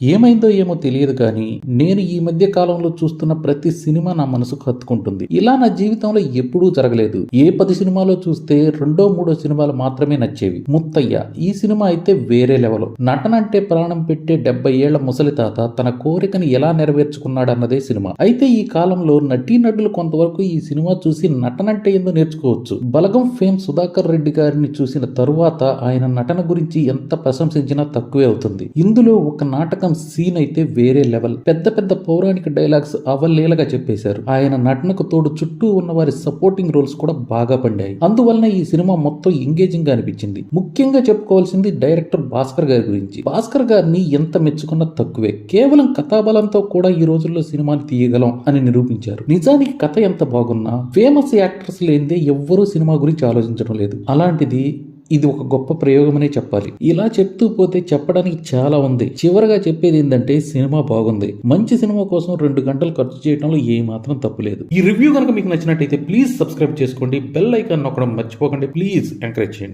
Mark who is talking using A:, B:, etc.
A: ఏమైందో ఏమో తెలియదు కానీ నేను ఈ మధ్య కాలంలో చూస్తున్న ప్రతి సినిమా నా మనసుకు హత్తుకుంటుంది. ఇలా నా జీవితంలో ఎప్పుడూ జరగలేదు. ఏ 10 సినిమాలో చూస్తే రెండో మూడో సినిమాలు మాత్రమే నచ్చేవి. ముత్తయ్య ఈ సినిమా అయితే వేరే లెవెల్. నటన అంటే ప్రాణం పెట్టే 70 ఏళ్ల ముసలి తాత తన కోరికని ఎలా నెరవేర్చుకున్నాడన్నదే సినిమా. అయితే ఈ కాలంలో నటీనటులు కొంతవరకు ఈ సినిమా చూసి నటన అంటే ఏందో నేర్చుకోవచ్చు. బలగం ఫేమ్ సుధాకర్ రెడ్డి గారిని చూసిన తరువాత ఆయన నటన గురించి ఎంత ప్రశంసించినా తక్కువే అవుతుంది. ఇందులో ఒక నాటకం సీన్ అయితే వేరే లెవెల్. పెద్ద పెద్ద పౌరాణిక డైలాగ్స్ అవలీలగా చెప్పేశారు. ఆయన నటనకు తోడు చుట్టూ ఉన్న వారి సపోర్టింగ్ రోల్స్ కూడా బాగా పండాయి. అందువలన ఈ సినిమా మొత్తం ఎంగేజింగ్ గా అనిపించింది. ముఖ్యంగా చెప్పుకోవాల్సింది డైరెక్టర్ భాస్కర్ గారి గురించి. భాస్కర్ గారిని ఎంత మెచ్చుకున్నా తక్కువే. కేవలం కథాబలంతో కూడా ఈ రోజుల్లో సినిమాని తీయగలం అని నిరూపించారు. నిజానికి కథ ఎంత బాగున్నా ఫేమస్ యాక్టర్స్ లేనిదే ఎవ్వరూ సినిమా గురించి ఆలోచించడం లేదు. అలాంటిది ఇది ఒక గొప్ప ప్రయోగమనే చెప్పాలి. ఇలా చెప్తూ పోతే చెప్పడానికి చాలా ఉంది. చివరగా చెప్పేది ఏంటంటే సినిమా బాగుంది. మంచి సినిమా కోసం 2 గంటలు ఖర్చు చేయడంలో ఏ మాత్రం తప్పులేదు. ఈ రివ్యూ కనుక మీకు నచ్చినట్టయితే ప్లీజ్ సబ్స్క్రైబ్ చేసుకోండి. బెల్ ఐకాన్ నొక్కడం మర్చిపోకండి. ప్లీజ్ ఎంకరేజ్ చేయండి.